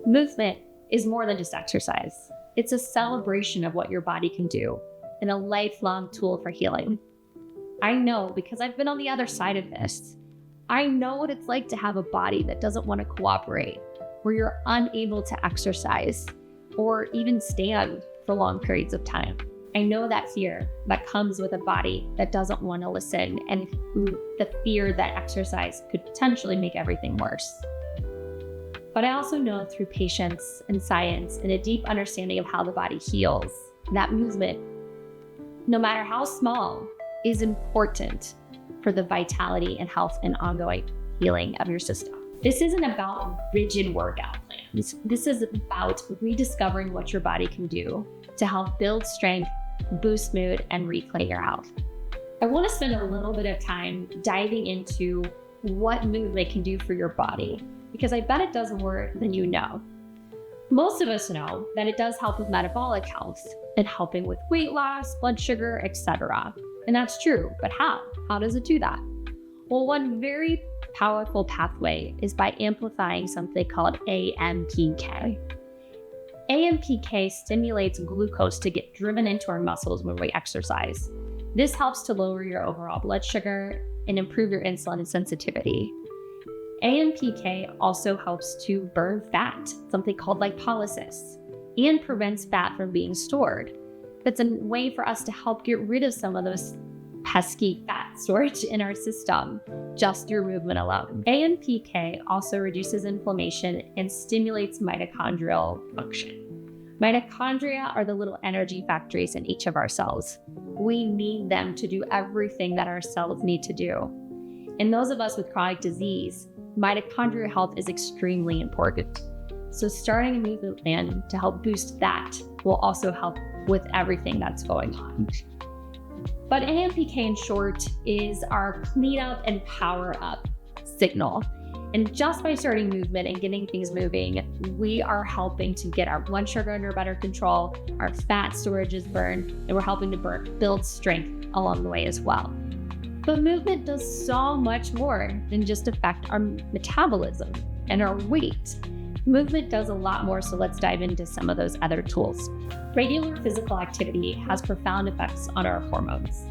Movement is more than just exercise. It's a celebration of what your body can do and a lifelong tool for healing. I know because I've been on the other side of this. I know what it's like to have a body that doesn't want to cooperate, where you're unable to exercise or even stand for long periods of time. I know that fear that comes with a body that doesn't want to listen, and the fear that exercise could potentially make everything worse. But I also know through patience and science and a deep understanding of how the body heals, that movement, no matter how small, is important for the vitality and health and ongoing healing of your system. This isn't about rigid workout plans. This is about rediscovering what your body can do to help build strength, boost mood, and reclaim your health. I want to spend a little bit of time diving into what movement can do for your body, because I bet it does more than you know. Most of us know that it does help with metabolic health and helping with weight loss, blood sugar, etc. And that's true, but how? How does it do that? Well, one very powerful pathway is by amplifying something called AMPK. AMPK stimulates glucose to get driven into our muscles when we exercise. This helps to lower your overall blood sugar and improve your insulin sensitivity. AMPK also helps to burn fat, something called lipolysis, and prevents fat from being stored. That's a way for us to help get rid of some of those pesky fat storage in our system just through movement alone. AMPK also reduces inflammation and stimulates mitochondrial function. Mitochondria are the little energy factories in each of our cells. We need them to do everything that our cells need to do. And those of us with chronic disease, mitochondrial health is extremely important. So starting a movement plan to help boost that will also help with everything that's going on. But AMPK in short is our clean up and power up signal. And just by starting movement and getting things moving, we are helping to get our blood sugar under better control, our fat storage is burned, and we're helping to build strength along the way as well. But movement does so much more than just affect our metabolism and our weight. Movement does a lot more, so let's dive into some of those other tools. Regular physical activity has profound effects on our hormones.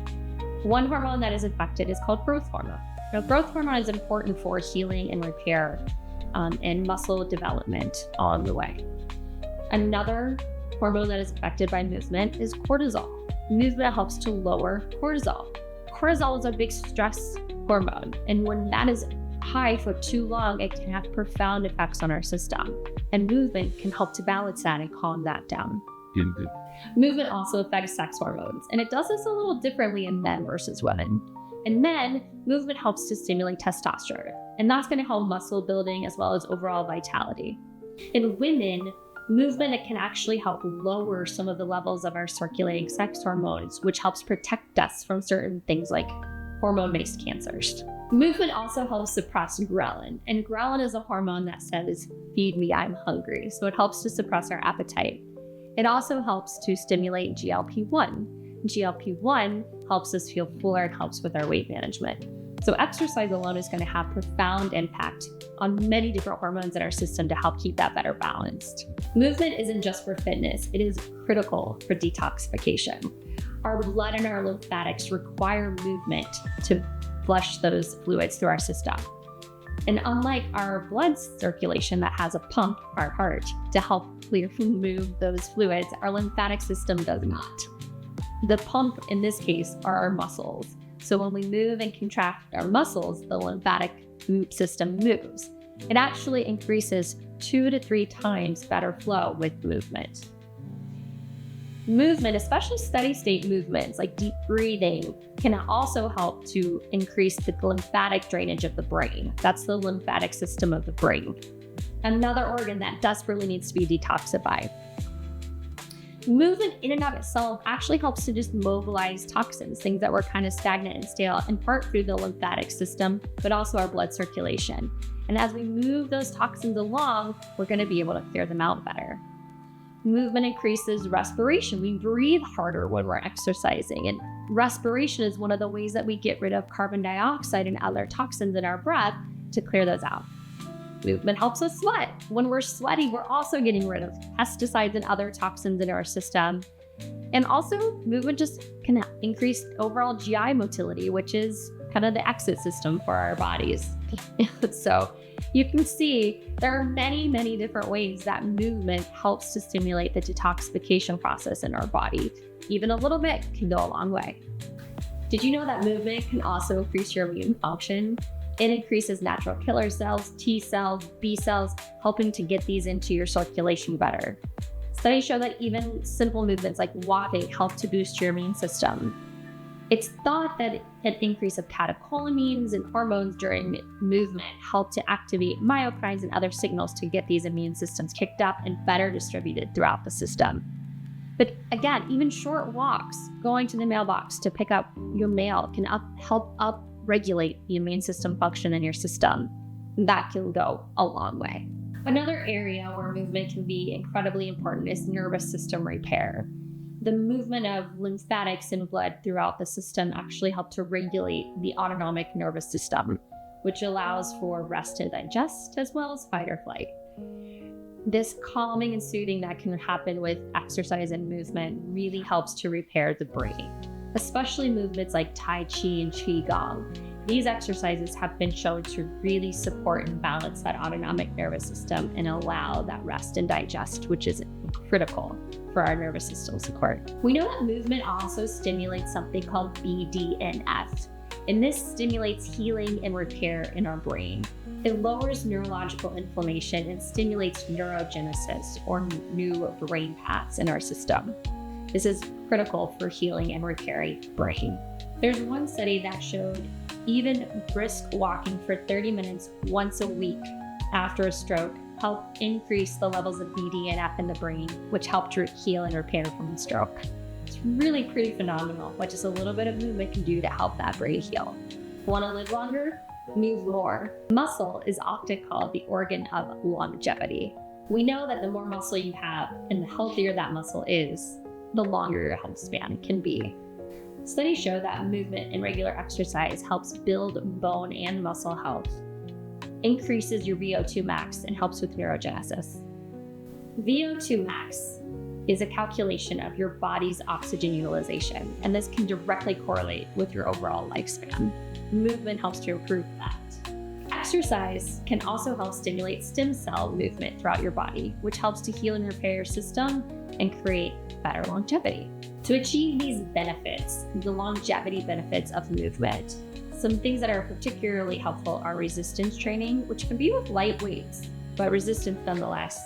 One hormone that is affected is called growth hormone. Now, growth hormone is important for healing and repair and muscle development along the way. Another hormone that is affected by movement is cortisol. Movement helps to lower cortisol. Cortisol is a big stress hormone, and when that is high for too long, it can have profound effects on our system. And movement can help to balance that and calm that down. Indeed. Movement also affects sex hormones, and it does this a little differently in men versus women. In men, movement helps to stimulate testosterone, and that's going to help muscle building as well as overall vitality. In women, movement can actually help lower some of the levels of our circulating sex hormones, which helps protect us from certain things like hormone-based cancers. Movement also helps suppress ghrelin, and ghrelin is a hormone that says, "Feed me, I'm hungry," so it helps to suppress our appetite. It also helps to stimulate GLP-1. GLP-1 helps us feel fuller and helps with our weight management. So exercise alone is going to have profound impact on many different hormones in our system to help keep that better balanced. Movement isn't just for fitness, it is critical for detoxification. Our blood and our lymphatics require movement to flush those fluids through our system. And unlike our blood circulation that has a pump, our heart, to help move those fluids, our lymphatic system does not. The pump in this case are our muscles. So when we move and contract our muscles, the lymphatic system moves. It actually increases 2 to 3 times better flow with movement. Movement, especially steady state movements like deep breathing, can also help to increase the lymphatic drainage of the brain. That's the lymphatic system of the brain. Another organ that desperately needs to be detoxified. Movement in and of itself actually helps to just mobilize toxins, things that were kind of stagnant and stale, in part through the lymphatic system, but also our blood circulation. And as we move those toxins along, we're going to be able to clear them out better. Movement increases respiration. We breathe harder when we're exercising, and respiration is one of the ways that we get rid of carbon dioxide and other toxins in our breath to clear those out. Movement helps us sweat. When we're sweating, we're also getting rid of pesticides and other toxins in our system. And also, movement just can increase overall GI motility, which is kind of the exit system for our bodies. So you can see there are many, many different ways that movement helps to stimulate the detoxification process in our body. Even a little bit can go a long way. Did you know that movement can also increase your immune function? It increases natural killer cells, T cells, B cells, helping to get these into your circulation better. Studies show that even simple movements like walking help to boost your immune system. It's thought that an increase of catecholamines and hormones during movement help to activate myokines and other signals to get these immune systems kicked up and better distributed throughout the system. But again, even short walks, going to the mailbox to pick up your mail can help upregulate the immune system function in your system. That can go a long way. Another area where movement can be incredibly important is nervous system repair. The movement of lymphatics and blood throughout the system actually help to regulate the autonomic nervous system, which allows for rest and digest as well as fight or flight. This calming and soothing that can happen with exercise and movement really helps to repair the brain, especially movements like Tai Chi and Qigong. These exercises have been shown to really support and balance that autonomic nervous system and allow that rest and digest, which is critical for our nervous system support. We know that movement also stimulates something called BDNF, and this stimulates healing and repair in our brain. It lowers neurological inflammation and stimulates neurogenesis, or new brain paths in our system. This is critical for healing and repairing brain. There's one study that showed even brisk walking for 30 minutes once a week after a stroke helped increase the levels of BDNF in the brain, which helped to heal and repair from the stroke. It's really pretty phenomenal what just a little bit of movement can do to help that brain heal. Want to live longer? Move more. Muscle is often called the organ of longevity. We know that the more muscle you have and the healthier that muscle is, the longer your health span can be. Studies show that movement and regular exercise helps build bone and muscle health, increases your VO2 max, and helps with neurogenesis. VO2 max is a calculation of your body's oxygen utilization, and this can directly correlate with your overall lifespan. Movement helps to improve that. Exercise can also help stimulate stem cell movement throughout your body, which helps to heal and repair your system and create better longevity. To achieve these benefits, the longevity benefits of movement, some things that are particularly helpful are resistance training, which can be with light weights, but resistance nonetheless,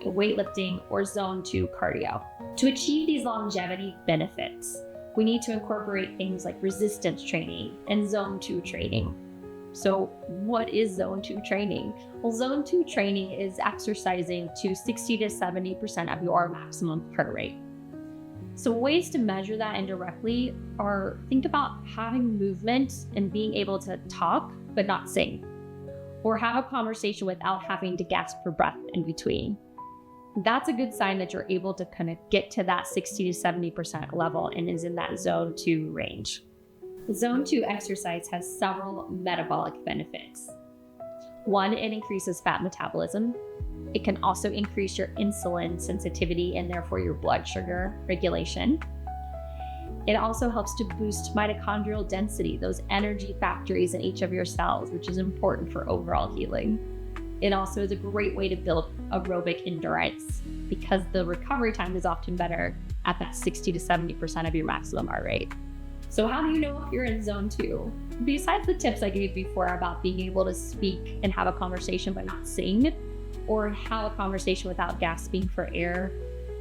weightlifting, or zone 2 cardio. To achieve these longevity benefits, we need to incorporate things like resistance training and zone 2 training. So what is zone 2 training? Well, zone 2 training is exercising to 60 to 70% of your maximum heart rate. So ways to measure that indirectly are think about having movement and being able to talk but not sing, or have a conversation without having to gasp for breath in between. That's a good sign that you're able to kind of get to that 60 to 70% level and is in that zone 2 range. Zone 2 exercise has several metabolic benefits. One, it increases fat metabolism. It can also increase your insulin sensitivity and therefore your blood sugar regulation. It also helps to boost mitochondrial density, those energy factories in each of your cells, which is important for overall healing. It also is a great way to build aerobic endurance because the recovery time is often better at that 60 to 70% of your maximum heart rate. So how do you know if you're in zone 2? Besides the tips I gave before about being able to speak and have a conversation but not sing, or have a conversation without gasping for air,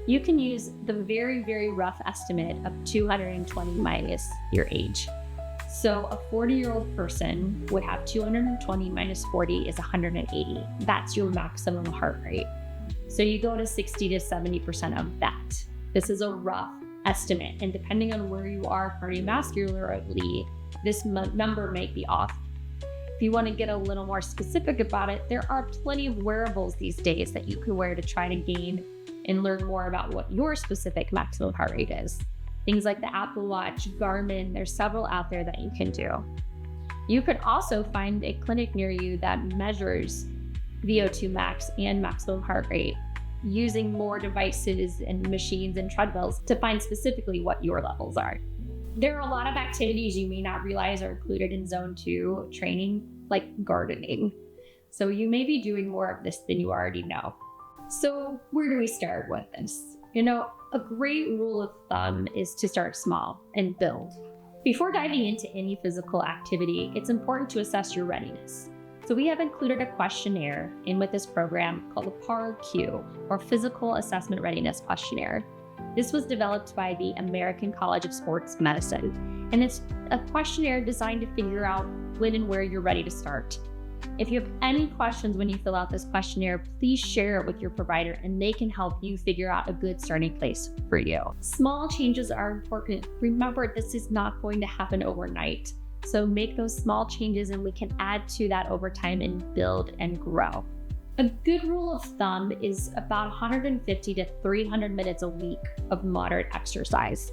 you can use the very, very rough estimate of 220 minus your age. So a 40-year-old person would have 220 minus 40 is 180. That's your maximum heart rate. So you go to 60 to 70% of that. This is a rough estimate, and depending on where you are cardiovascularly, this number might be off. If you want to get a little more specific about it, there are plenty of wearables these days that you can wear to try to gain and learn more about what your specific maximum heart rate is. Things like the Apple Watch, Garmin, there's several out there that you can do. You can also find a clinic near you that measures VO2 max, and maximum heart rate, using more devices and machines and treadmills to find specifically what your levels are. There are a lot of activities you may not realize are included in Zone 2 training, like gardening. So you may be doing more of this than you already know. So where do we start with this? A great rule of thumb is to start small and build. Before diving into any physical activity, it's important to assess your readiness. So we have included a questionnaire in with this program called the PAR-Q, or Physical Assessment Readiness Questionnaire. This was developed by the American College of Sports Medicine, and it's a questionnaire designed to figure out when and where you're ready to start. If you have any questions when you fill out this questionnaire, please share it with your provider and they can help you figure out a good starting place for you. Small changes are important. Remember, this is not going to happen overnight. So make those small changes and we can add to that over time and build and grow. A good rule of thumb is about 150 to 300 minutes a week of moderate exercise.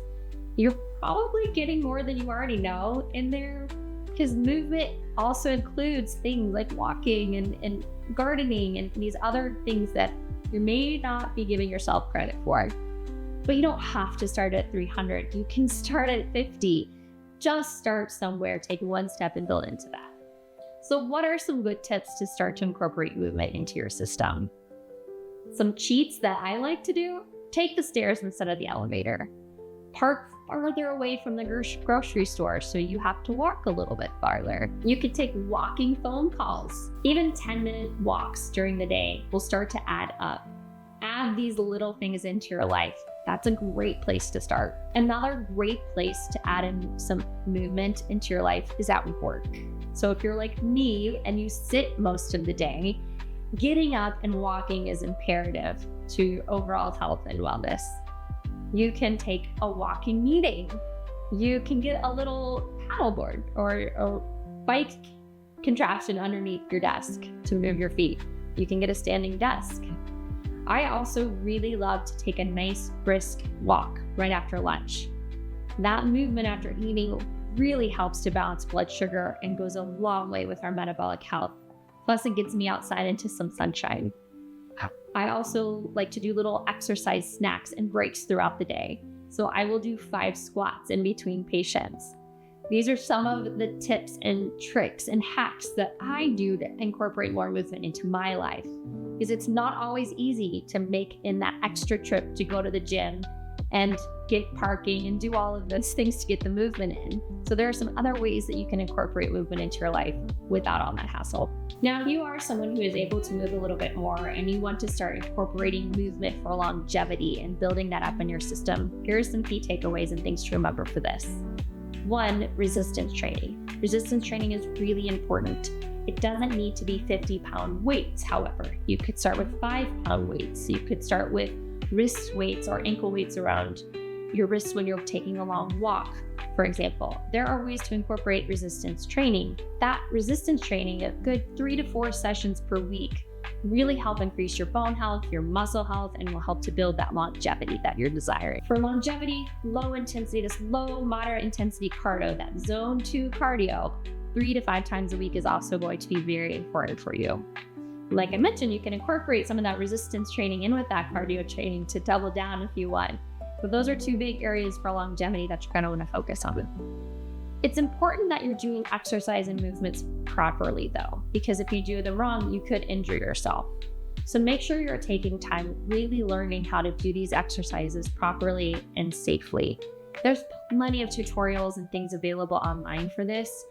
You're probably getting more than you already know in there, because movement also includes things like walking and gardening and these other things that you may not be giving yourself credit for. But you don't have to start at 300. You can start at 50. Just start somewhere, take one step and build into that. So what are some good tips to start to incorporate movement into your system? Some cheats that I like to do: take the stairs instead of the elevator. Park farther away from the grocery store so you have to walk a little bit farther. You could take walking phone calls. Even 10-minute walks during the day will start to add up. Add these little things into your life. That's a great place to start. Another great place to add in some movement into your life is at work. So if you're like me and you sit most of the day, getting up and walking is imperative to overall health and wellness. You can take a walking meeting. You can get a little paddleboard or a bike contraption underneath your desk to move your feet. You can get a standing desk. I also really love to take a nice brisk walk right after lunch. That movement after eating really helps to balance blood sugar and goes a long way with our metabolic health. Plus, it gets me outside into some sunshine. I also like to do little exercise snacks and breaks throughout the day. So I will do 5 squats in between patients. These are some of the tips and tricks and hacks that I do to incorporate more movement into my life, because it's not always easy to make in that extra trip to go to the gym and get parking and do all of those things to get the movement in. So there are some other ways that you can incorporate movement into your life without all that hassle. Now, if you are someone who is able to move a little bit more and you want to start incorporating movement for longevity and building that up in your system, here are some key takeaways and things to remember for this. 1, resistance training. Resistance training is really important. It doesn't need to be 50-pound weights, however. You could start with 5-pound weights. You could start with wrist weights or ankle weights around your wrists when you're taking a long walk, for example. There are ways to incorporate resistance training. That resistance training, a good 3 to 4 sessions per week, really help increase your bone health, your muscle health, and will help to build that longevity that you're desiring. For longevity, low intensity, this low, moderate intensity cardio, that zone 2 cardio, 3 to 5 times a week is also going to be very important for you. Like I mentioned, you can incorporate some of that resistance training in with that cardio training to double down if you want. But those are 2 big areas for longevity that you're going to want to focus on. It's important that you're doing exercise and movements properly though, because if you do them wrong, you could injure yourself. So make sure you're taking time really learning how to do these exercises properly and safely. There's plenty of tutorials and things available online for this,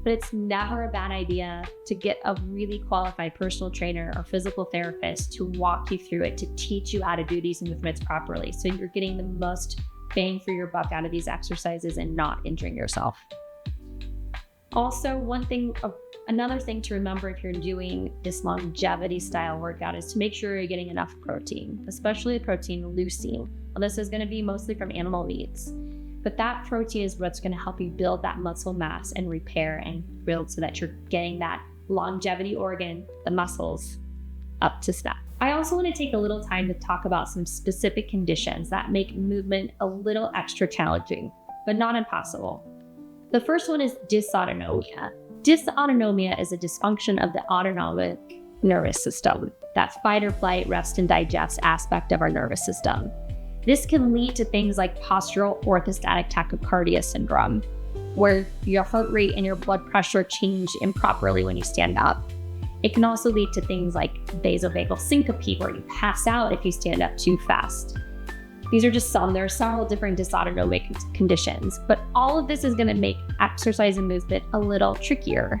but it's never a bad idea to get a really qualified personal trainer or physical therapist to walk you through it, to teach you how to do these movements properly, so you're getting the most bang for your buck out of these exercises and not injuring yourself. Also, another thing to remember if you're doing this longevity style workout is to make sure you're getting enough protein, especially protein leucine. Well, this is going to be mostly from animal meats. But that protein is what's going to help you build that muscle mass and repair and build so that you're getting that longevity organ, the muscles, up to snuff. I also want to take a little time to talk about some specific conditions that make movement a little extra challenging, but not impossible. The first one is dysautonomia. Dysautonomia is a dysfunction of the autonomic nervous system, that fight or flight, rest and digest aspect of our nervous system. This can lead to things like postural orthostatic tachycardia syndrome, where your heart rate and your blood pressure change improperly when you stand up. It can also lead to things like vasovagal syncope, where you pass out if you stand up too fast. These are just some. There are several different dysautonomic conditions, but all of this is going to make exercise and movement a little trickier,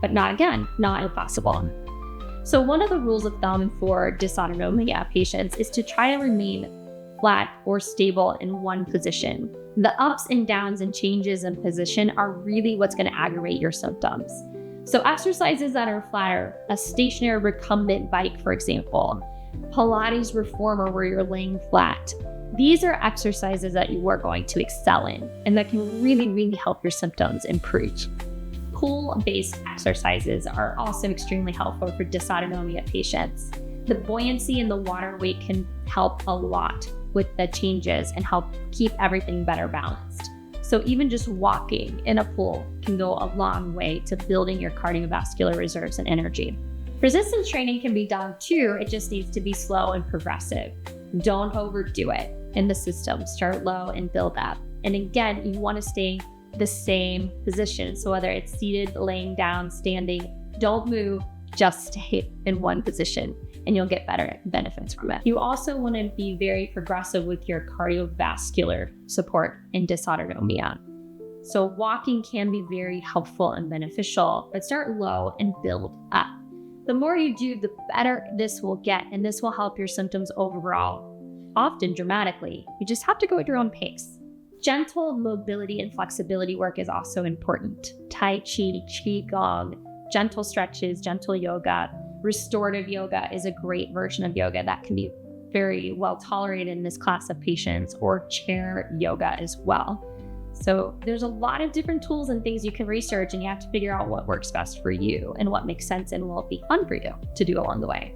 but not impossible. So one of the rules of thumb for dysautonomia patients is to try to remain flat or stable in one position. The ups and downs and changes in position are really what's going to aggravate your symptoms. So exercises that are flatter, a stationary recumbent bike, for example, Pilates reformer where you're laying flat. These are exercises that you are going to excel in and that can really, really help your symptoms improve. Pool-based exercises are also extremely helpful for dysautonomia patients. The buoyancy in the water weight can help a lot with the changes and help keep everything better balanced. So even just walking in a pool can go a long way to building your cardiovascular reserves and energy. Resistance training can be done too. It just needs to be slow and progressive. Don't overdo it in the system. Start low and build up. And again, you want to stay the same position. So whether it's seated, laying down, standing, don't move, just stay in one position and you'll get better benefits from it. You also want to be very progressive with your cardiovascular support in dysautonomia. So walking can be very helpful and beneficial, but start low and build up. The more you do, the better this will get, and this will help your symptoms overall, often dramatically. You just have to go at your own pace. Gentle mobility and flexibility work is also important. Tai Chi, Qigong, gentle stretches, gentle yoga. Restorative yoga is a great version of yoga that can be very well tolerated in this class of patients, or chair yoga as well. So there's a lot of different tools and things you can research, and you have to figure out what works best for you and what makes sense and will be fun for you to do along the way.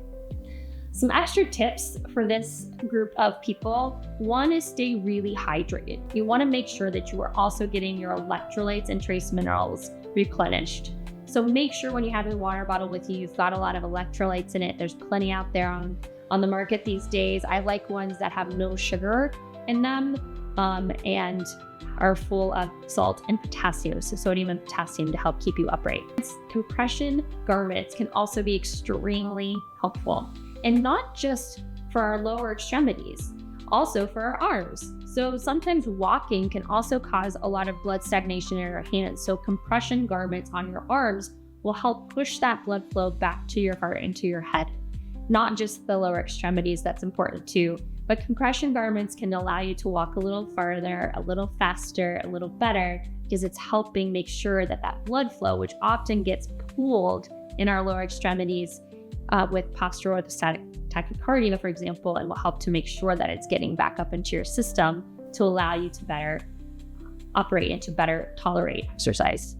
Some extra tips for this group of people. One is stay really hydrated. You want to make sure that you are also getting your electrolytes and trace minerals replenished. So make sure when you have a water bottle with you, you've got a lot of electrolytes in it. There's plenty out there on the market these days. I like ones that have no sugar in them and are full of salt and potassium, so sodium and potassium to help keep you upright. Compression garments can also be extremely helpful, and not just for our lower extremities, also for our arms. So sometimes walking can also cause a lot of blood stagnation in your hands. So compression garments on your arms will help push that blood flow back to your heart and to your head. Not just the lower extremities, that's important too, but compression garments can allow you to walk a little farther, a little faster, a little better, because it's helping make sure that that blood flow, which often gets pooled in our lower extremities with postural orthostatic tachycardia, for example, and will help to make sure that it's getting back up into your system to allow you to better operate and to better tolerate exercise.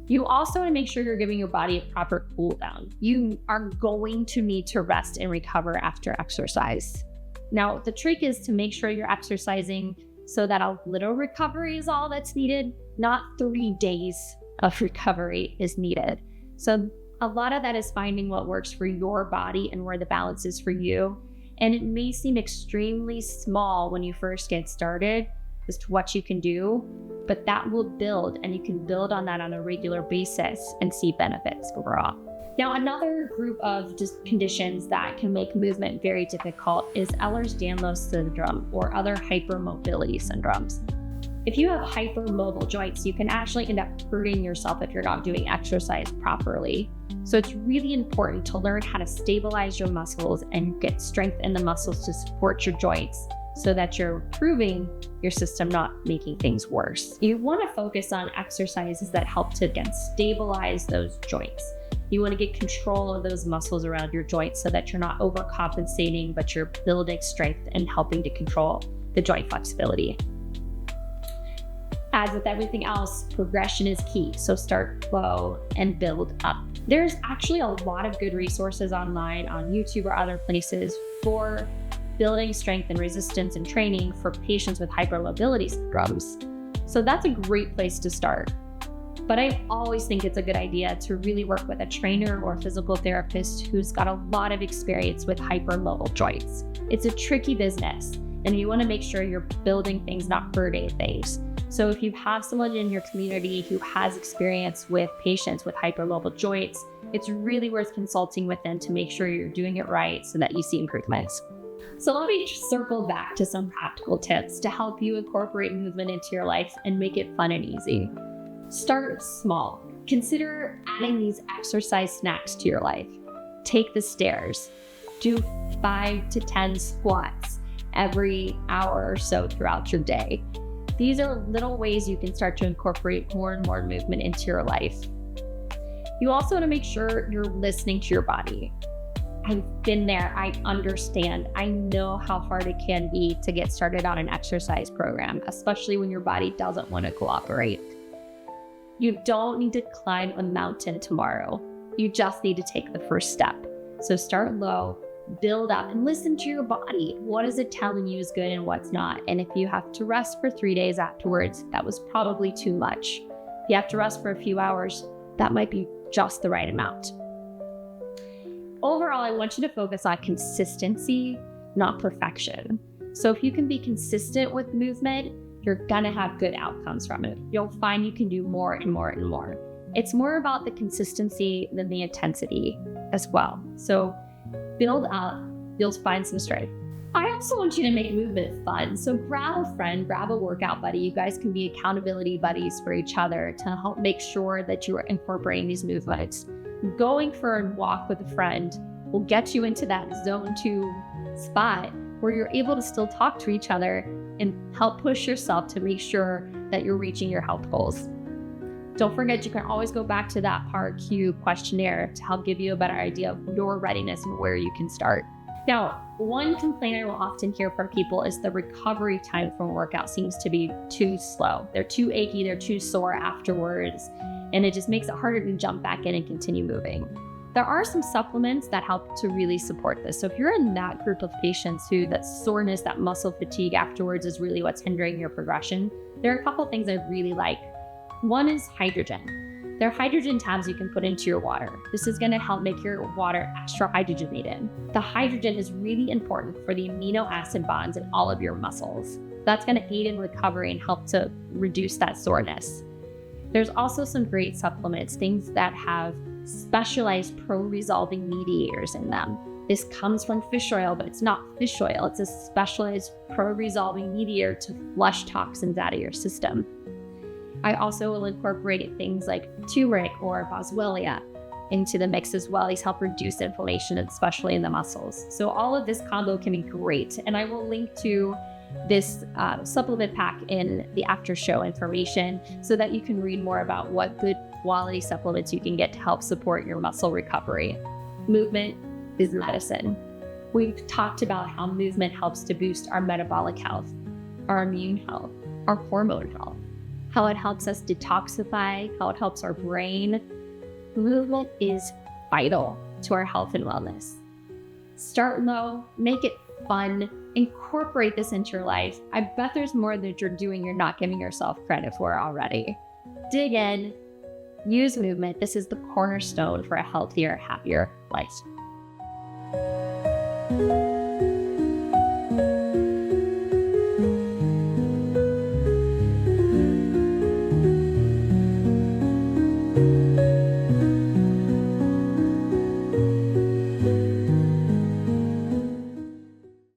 You also want to make sure you're giving your body a proper cool down. You are going to need to rest and recover after exercise. Now, the trick is to make sure you're exercising so that a little recovery is all that's needed, not 3 days of recovery is needed. So a lot of that is finding what works for your body and where the balance is for you. And it may seem extremely small when you first get started as to what you can do, but that will build, and you can build on that on a regular basis and see benefits overall. Now, another group of conditions that can make movement very difficult is Ehlers-Danlos syndrome or other hypermobility syndromes. If you have hypermobile joints, you can actually end up hurting yourself if you're not doing exercise properly. So it's really important to learn how to stabilize your muscles and get strength in the muscles to support your joints so that you're improving your system, not making things worse. You want to focus on exercises that help to, again, stabilize those joints. You want to get control of those muscles around your joints so that you're not overcompensating, but you're building strength and helping to control the joint flexibility. As with everything else, progression is key. So start low and build up. There's actually a lot of good resources online on YouTube or other places for building strength and resistance and training for patients with hypermobility syndromes. So that's a great place to start. But I always think it's a good idea to really work with a trainer or physical therapist who's got a lot of experience with hypermobile joints. It's a tricky business, and you want to make sure you're building things, not hurting things. So if you have someone in your community who has experience with patients with hypermobile joints, it's really worth consulting with them to make sure you're doing it right so that you see improvements. So let me circle back to some practical tips to help you incorporate movement into your life and make it fun and easy. Start small. Consider adding these exercise snacks to your life. Take the stairs. Do 5 to 10 squats every hour or so throughout your day. These are little ways you can start to incorporate more and more movement into your life. You also want to make sure you're listening to your body. I've been there. I understand. I know how hard it can be to get started on an exercise program, especially when your body doesn't want to cooperate. You don't need to climb a mountain tomorrow. You just need to take the first step. So start low, build up, and listen to your body. What is it telling you is good and what's not? And if you have to rest for 3 days afterwards, that was probably too much. If you have to rest for a few hours, that might be just the right amount. Overall, I want you to focus on consistency, not perfection. So if you can be consistent with movement, you're gonna have good outcomes from it. You'll find you can do more and more and more. It's more about the consistency than the intensity as well. So build up, you'll find some strength. I also want you to make movement fun. So grab a friend, grab a workout buddy. You guys can be accountability buddies for each other to help make sure that you are incorporating these movements. Going for a walk with a friend will get you into that zone 2 spot where you're able to still talk to each other and help push yourself to make sure that you're reaching your health goals. Don't forget, you can always go back to that PAR-Q questionnaire to help give you a better idea of your readiness and where you can start. Now, one complaint I will often hear from people is the recovery time from a workout seems to be too slow. They're too achy, they're too sore afterwards, and it just makes it harder to jump back in and continue moving. There are some supplements that help to really support this. So if you're in that group of patients who that soreness, that muscle fatigue afterwards is really what's hindering your progression, there are a couple things I really like. One is hydrogen. There are hydrogen tabs you can put into your water. This is going to help make your water extra hydrogenated. The hydrogen is really important for the amino acid bonds in all of your muscles. That's going to aid in recovery and help to reduce that soreness. There's also some great supplements, things that have specialized pro-resolving mediators in them. This comes from fish oil, but it's not fish oil. It's a specialized pro-resolving mediator to flush toxins out of your system. I also will incorporate things like turmeric or boswellia into the mix as well. These help reduce inflammation, especially in the muscles. So all of this combo can be great. And I will link to this supplement pack in the after show information so that you can read more about what good quality supplements you can get to help support your muscle recovery. Movement is medicine. We've talked about how movement helps to boost our metabolic health, our immune health, our hormone health, how it helps us detoxify, how it helps our brain. Movement is vital to our health and wellness. Start low, make it fun, incorporate this into your life. I bet there's more that you're doing you're not giving yourself credit for already. Dig in, use movement. This is the cornerstone for a healthier, happier life.